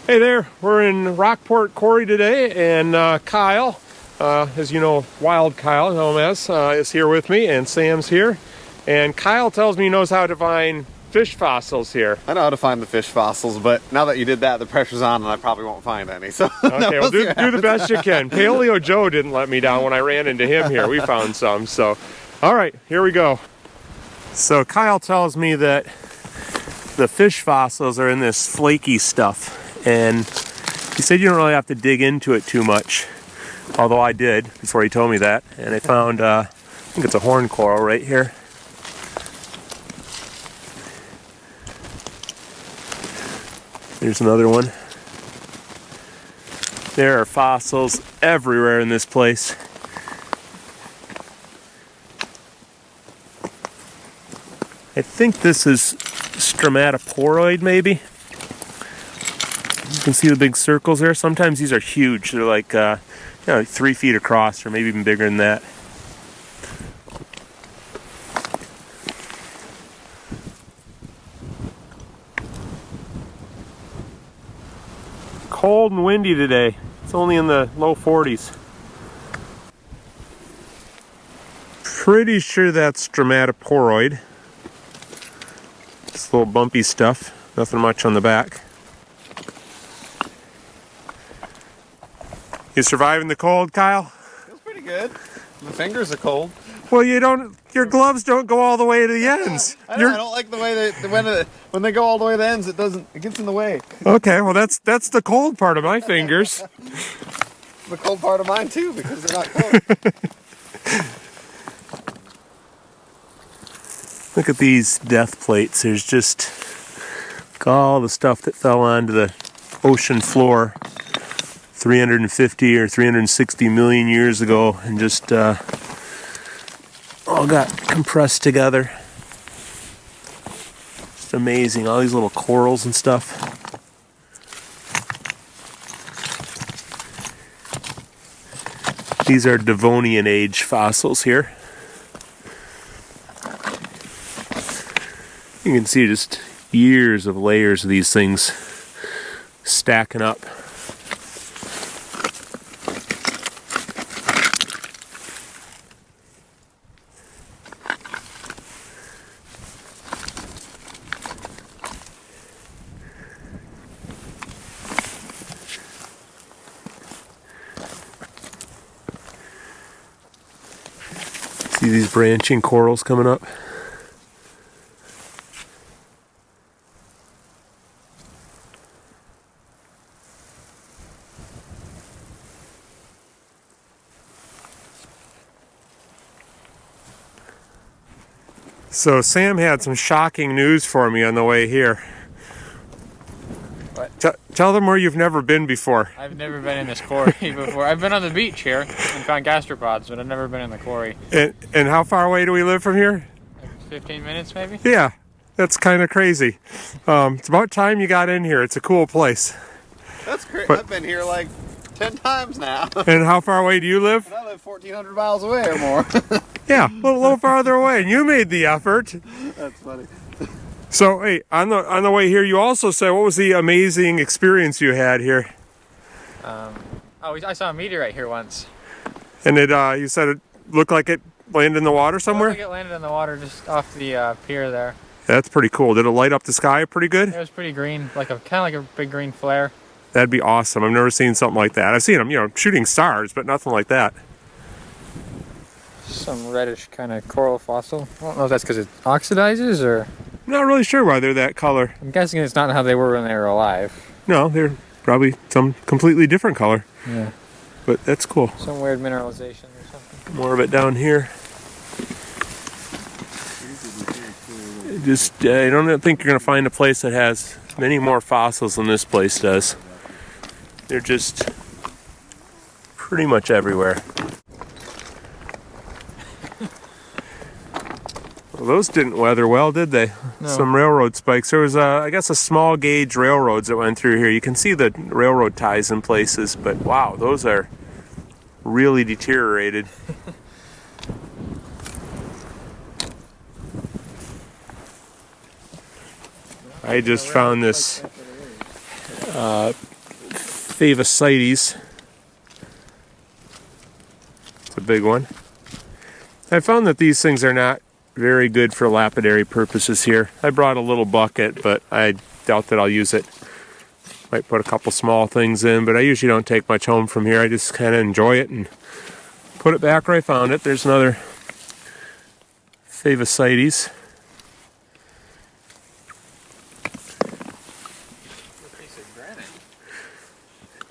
Hey there, we're in Rockport Quarry today, and Kyle, as you know, WildKyle, known as, is here with me, and Sam's here. And Kyle tells me he knows how to find fish fossils here. I know how to find the fish fossils, but now that you did that, the pressure's on and I probably won't find any. So okay, well do the best you can. Paleo Joe didn't let me down when I ran into him here. We found some, so all right, here we go. So Kyle tells me that the fish fossils are in this flaky stuff. And he said you don't really have to dig into it too much, although I did before he told me that. And I found, I think it's a horn coral right here. There's another one. There are fossils everywhere in this place. I think this is stromatoporoid, maybe. You can see the big circles there. Sometimes these are huge. They're like, 3 feet across, or maybe even bigger than that. Cold and windy today. It's only in the low 40s. Pretty sure that's stromatoporoid. This little bumpy stuff. Nothing much on the back. You surviving the cold, Kyle? Feels pretty good. My fingers are cold. Well, your gloves don't go all the way to the ends. I don't like the way when they go all the way to the ends, it gets in the way. Okay, well that's the cold part of my fingers. The cold part of mine too, because they're not cold. Look at these death plates. There's just all the stuff that fell onto the ocean floor 350 or 360 million years ago and just all got compressed together. Just amazing, all these little corals and stuff. These are Devonian age fossils here. You can see just years of layers of these things stacking up. See these branching corals coming up? So Sam had some shocking news for me on the way here. What? Tell them where you've never been before. I've never been in this quarry before. I've been on the beach here and found gastropods, but I've never been in the quarry. And how far away do we live from here? Like 15 minutes maybe? Yeah, that's kind of crazy. It's about time you got in here. It's a cool place. That's great. I've been here like 10 times now. And how far away do you live? I live 1,400 miles away or more. Yeah, a little farther away, and you made the effort. That's funny. So, hey, on the way here, you also said, what was the amazing experience you had here? I saw a meteorite here once. And you said it looked like it landed in the water somewhere? I think it landed in the water just off the pier there. That's pretty cool. Did it light up the sky pretty good? It was pretty green, kind of like a big green flare. That'd be awesome. I've never seen something like that. I've seen them, shooting stars, but nothing like that. Some reddish kind of coral fossil. I don't know if that's because it oxidizes or... I'm not really sure why they're that color. I'm guessing it's not how they were when they were alive. No, they're probably some completely different color. Yeah. But that's cool. Some weird mineralization or something. More of it down here. I don't think you're going to find a place that has many more fossils than this place does. They're just pretty much everywhere. Well, those didn't weather well, did they? No. Some railroad spikes. There was, I guess, a small gauge railroads that went through here. You can see the railroad ties in places, but wow, those are really deteriorated. I just found this Favosites. It's a big one. I found that these things are not very good for lapidary purposes here. I brought a little bucket, but I doubt that I'll use it. Might put a couple small things in, but I usually don't take much home from here. I just kind of enjoy it and put it back where I found it. There's another Favosites.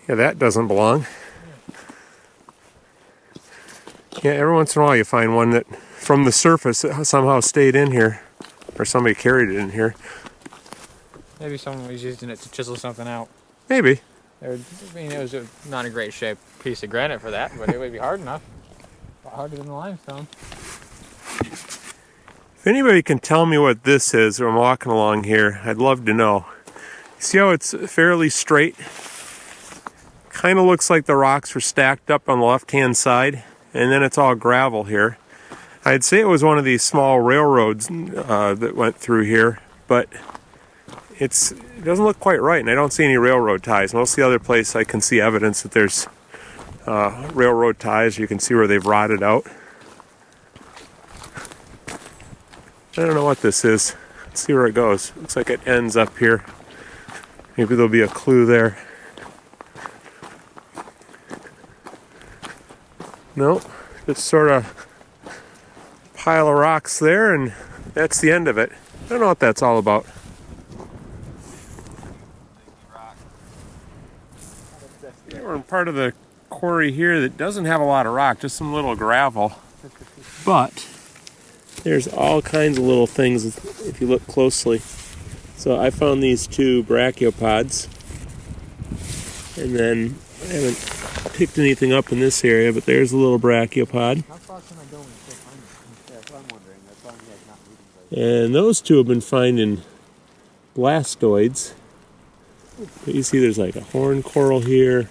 Yeah, that doesn't belong. Yeah, every once in a while you find one that from the surface it somehow stayed in here, or somebody carried it in here. Maybe someone was using it to chisel something out. Maybe. I mean, it was not a great shaped piece of granite for that, but it would be hard enough. A lot harder than the limestone. If anybody can tell me what this is, or I'm walking along here, I'd love to know. See how it's fairly straight? Kind of looks like the rocks were stacked up on the left-hand side, and then it's all gravel here. I'd say it was one of these small railroads that went through here, but it doesn't look quite right, and I don't see any railroad ties. Most of the other place I can see evidence that there's railroad ties. You can see where they've rotted out. I don't know what this is. Let's see where it goes. Looks like it ends up here. Maybe there'll be a clue there. Nope, just sort of pile of rocks there, and that's the end of it. I don't know what that's all about. We're in part of the quarry here that doesn't have a lot of rock, just some little gravel. But there's all kinds of little things if you look closely. So I found these two Brachiopods, and then I haven't picked anything up in this area, but there's a little Brachiopod. How far can I go until I find it? That's what I'm wondering. That's why I'm not moving. And those two have been finding Blastoids. But you see there's like a horn coral here,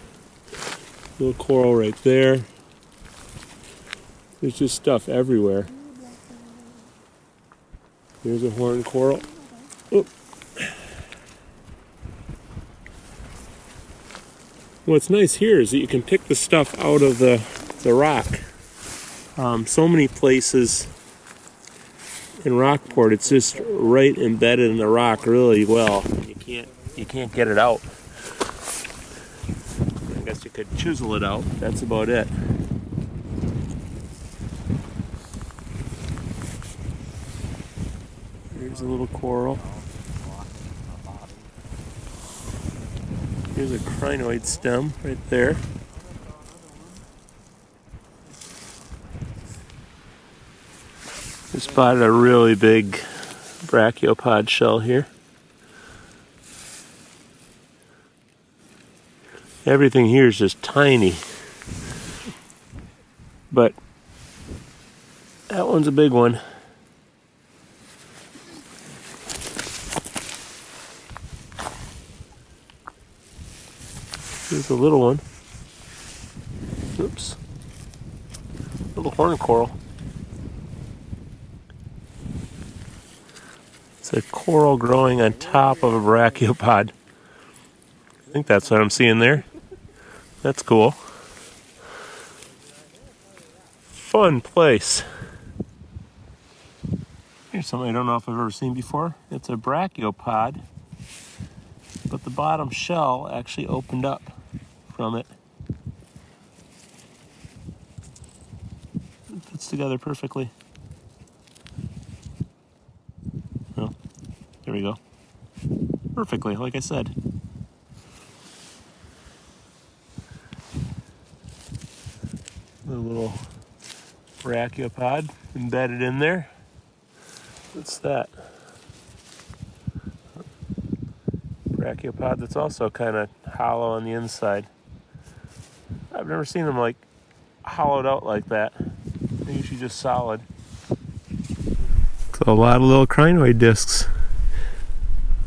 little coral right there. There's just stuff everywhere. Here's a horn coral. Oop. What's nice here is that you can pick the stuff out of the rock. So many places in Rockport, it's just right embedded in the rock really well. You can't get it out. I guess you could chisel it out. That's about it. Here's a little coral. Here's a crinoid stem right there. Just spotted a really big brachiopod shell here. Everything here is just tiny. But that one's a big one. Here's a little one. Oops. Little horn coral. It's a coral growing on top of a brachiopod. I think that's what I'm seeing there. That's cool. Fun place. Here's something I don't know if I've ever seen before. It's a brachiopod, but the bottom shell actually opened up from it. It fits together perfectly. Well, there we go. Perfectly, like I said. A little brachiopod embedded in there. What's that? Brachiopod that's also kind of hollow on the inside. I've never seen them like hollowed out like that. They're usually just solid. So a lot of little crinoid discs.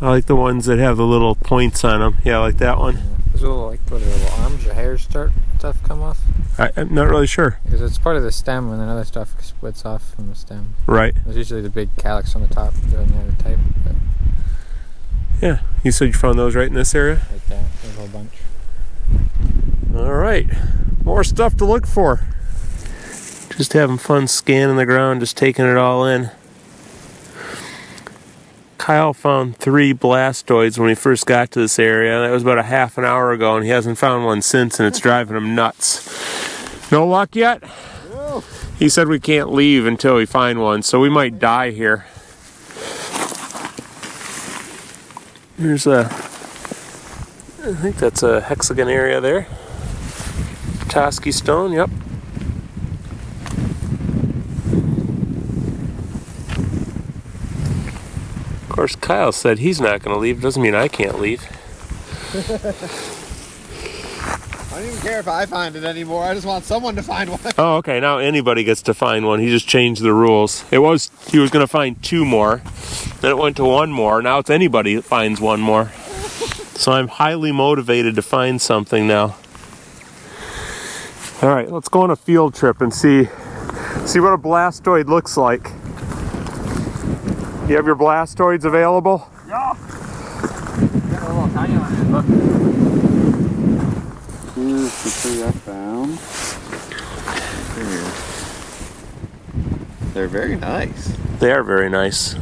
I like the ones that have the little points on them. Yeah, I like that one. Those little, like, what are the little arms or hairs stuff come off? I'm not really sure. Because it's part of the stem and then other stuff splits off from the stem. Right. There's usually the big calyx on the top, the other type. But Yeah, you said you found those right in this area? Right there. There's a whole bunch. All right, more stuff to look for. Just having fun scanning the ground, just taking it all in. Kyle found 3 blastoids when he first got to this area. That was about a half an hour ago, and he hasn't found one since, and it's driving him nuts. No luck yet? No. He said we can't leave until we find one, so we might die here. There's a, I think that's a hexagon area there. Petoskey stone, yep. Of course, Kyle said he's not going to leave. Doesn't mean I can't leave. I don't even care if I find it anymore. I just want someone to find one. Oh, okay. Now anybody gets to find one. He just changed the rules. He was going to find 2 more. Then it went to 1 more. Now it's anybody that finds 1 more. So I'm highly motivated to find something now. All right, let's go on a field trip and see what a blastoid looks like. You have your blastoids available? Yeah. Got a little tiny one. Look. Here's the 3 I found. Here. They're very nice. They are very nice.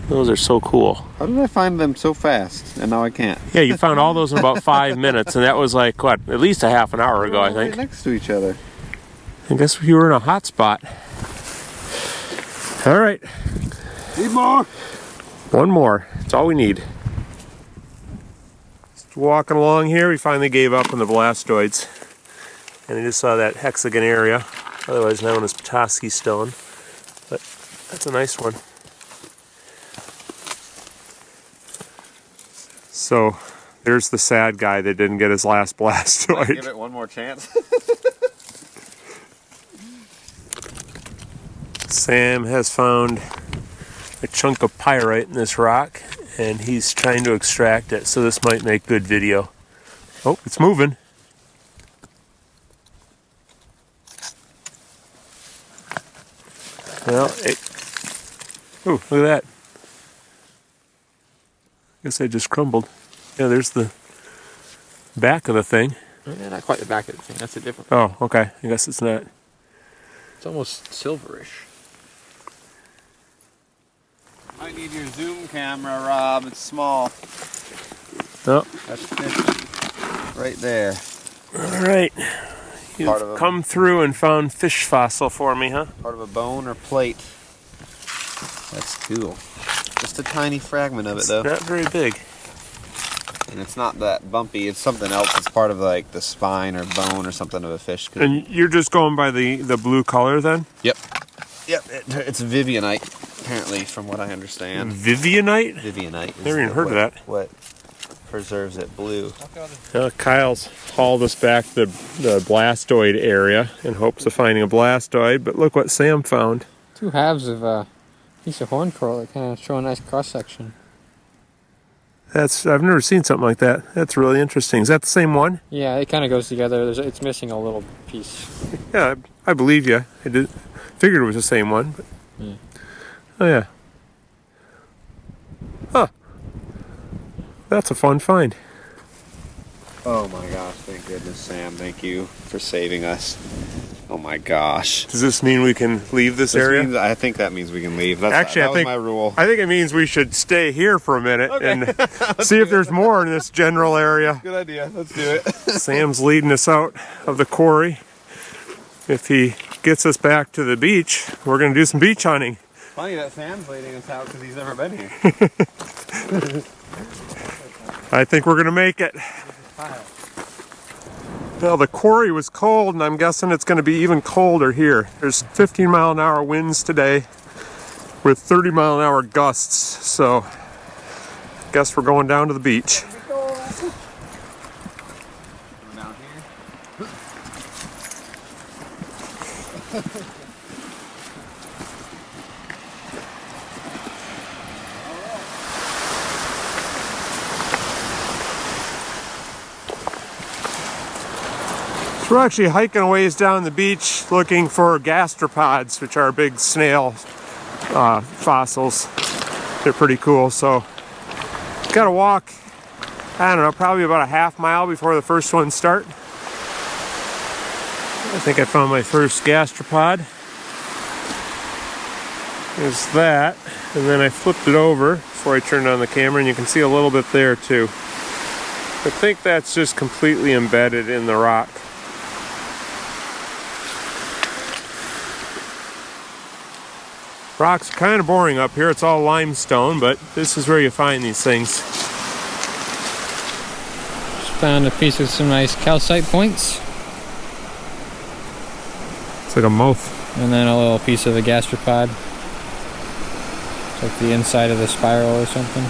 Those are so cool. How did I find them so fast? And now I can't. Yeah, you found all those in about 5 minutes, and that was like, what, at least a half an hour ago, I think. Right next to each other. I guess you were in a hot spot. All right. Need more. 1 more. That's all we need. Just walking along here, we finally gave up on the blastoids. And I just saw that hexagon area, otherwise known as Petoskey stone. But that's a nice one. So there's the sad guy that didn't get his last blastoid. Give it one more chance. Sam has found a chunk of pyrite in this rock, and he's trying to extract it, so this might make good video. Oh, it's moving. Well, oh, look at that. I guess I just crumbled. Yeah, there's the back of the thing. Yeah, not quite the back of the thing. That's a different. Oh, okay. I guess it's not. It's almost silverish. I need your zoom camera, Rob. It's small. Oh. That's fish right there. All right. You've come through and found fish fossil for me, huh? Part of a bone or plate. That's cool. Just a tiny fragment of it, though. Not very big. And it's not that bumpy. It's something else. It's part of like the spine or bone or something of a fish. And you're just going by the blue color then? Yep. Yep. It's Vivianite, apparently, from what I understand. Vivianite? Vivianite. Never even heard of that. What preserves it blue. Kyle's hauled us back to the blastoid area in hopes of finding a blastoid, but look what Sam found. 2 halves of a piece of horn coral that kind of show a nice cross section. I've never seen something like that. That's really interesting. Is that the same one? Yeah, it kind of goes together. It's missing a little piece. Yeah, I believe you. I figured it was the same one. But... Yeah. Oh yeah. Huh. That's a fun find. Oh my gosh, thank goodness, Sam. Thank you for saving us. Oh my gosh. Does this mean we can leave this area? I think that means we can leave. Actually, that was my rule. I think it means we should stay here for a minute and see if there's more in this general area. Good idea. Let's do it. Sam's leading us out of the quarry. If he gets us back to the beach, we're going to do some beach hunting. Funny that Sam's leading us out because he's never been here. I think we're going to make it. Well, the quarry was cold, and I'm guessing it's going to be even colder here. There's 15-mile-an-hour winds today with 30-mile-an-hour gusts, so I guess we're going down to the beach. Down here. We're actually hiking a ways down the beach looking for gastropods, which are big snail fossils. They're pretty cool, so Got to walk, I don't know, probably about a half mile before the first ones start. I think I found my first gastropod. There's that, and then I flipped it over before I turned on the camera, and you can see a little bit there too. I think that's just completely embedded in the rock. Rocks are kind of boring up here. It's all limestone, but this is where you find these things. Just found a piece of some nice calcite points. It's like a mouth. And then a little piece of a gastropod. It's like the inside of the spiral or something.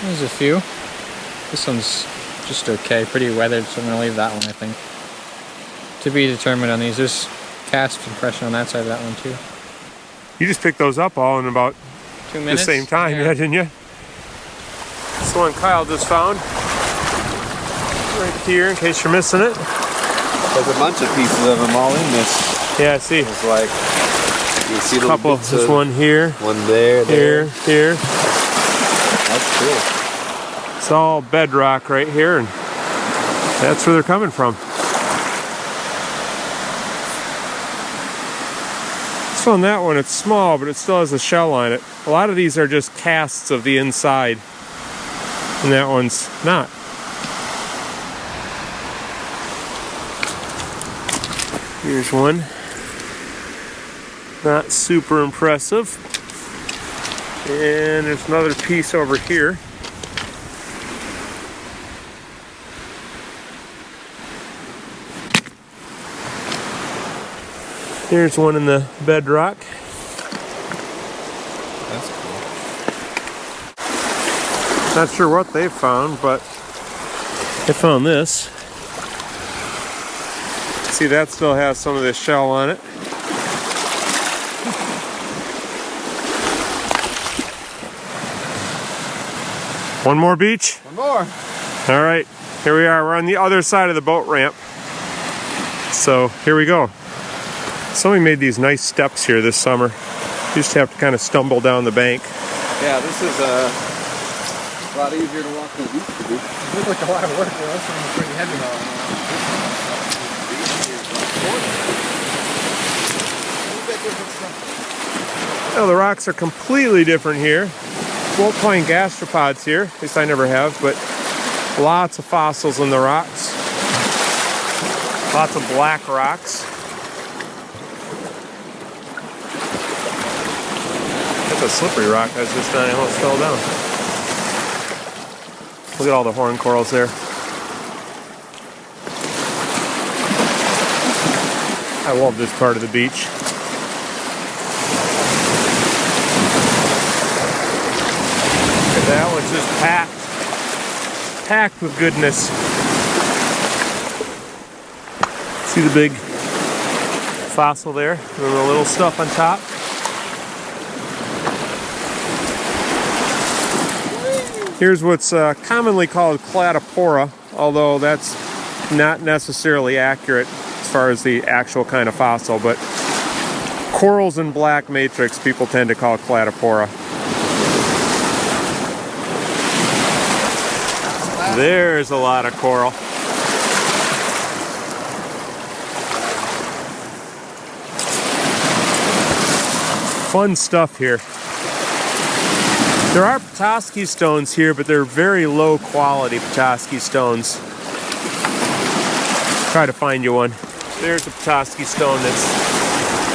There's a few. This one's just okay, pretty weathered, so I'm gonna leave that one, I think. To be determined on these. There's cast impression on that side of that one too. You just picked those up all in about 2 minutes? the same time, yeah, didn't you? This one Kyle just found. Right here, in case you're missing it. There's a bunch of pieces of them all in this. Yeah, I see. It's like, you see a couple. There's one here. One there. Here. That's cool. It's all bedrock right here, and that's where they're coming from. Just found that one. It's small, but it still has a shell on it. A lot of these are just casts of the inside, and that one's not. Here's one. Not super impressive. And there's another piece over here. Here's one in the bedrock. That's cool. Not sure what they found, but they found this. See, that still has some of this shell on it. One more beach? One more. All right, here we are. We're on the other side of the boat ramp. So here we go. Somebody made these nice steps here this summer. You just have to kind of stumble down the bank. Yeah, this is a lot easier to walk than it used to be. It looked like a lot of work. That's pretty heavy though. Now the rocks are completely different here. Won't find gastropods here, at least I never have, but lots of fossils in the rocks. Lots of black rocks. That's a slippery rock I was just on. I almost fell down. Look at all the horn corals there. I love this part of the beach. That one's just packed with goodness. See the big fossil there, and then the little stuff on top. Here's what's commonly called Cladopora, although that's not necessarily accurate as far as the actual kind of fossil, but corals in black matrix people tend to call Cladopora. There's a lot of coral. Fun stuff here. There are Petoskey stones here, but they're very low quality Petoskey stones. Try to find you one. There's a Petoskey stone that's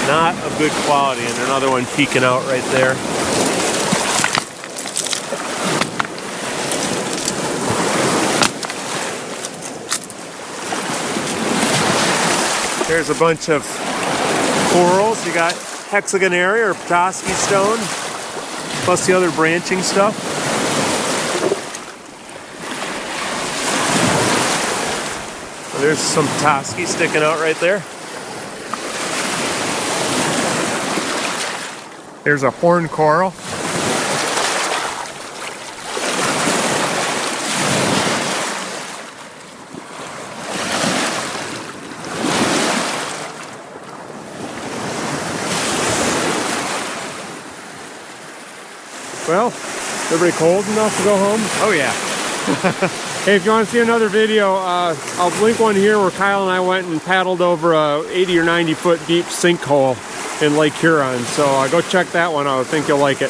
not of good quality, and another one peeking out right there. There's a bunch of corals. You got hexagonary or Petoskey stone, plus the other branching stuff. There's some Petoskey sticking out right there. There's a horn coral. Well, Everybody cold enough to go home? Oh yeah. Hey, if you want to see another video, I'll link one here where Kyle and I went and paddled over a 80 or 90 foot deep sinkhole in Lake Huron. So go check that one out. I think you'll like it.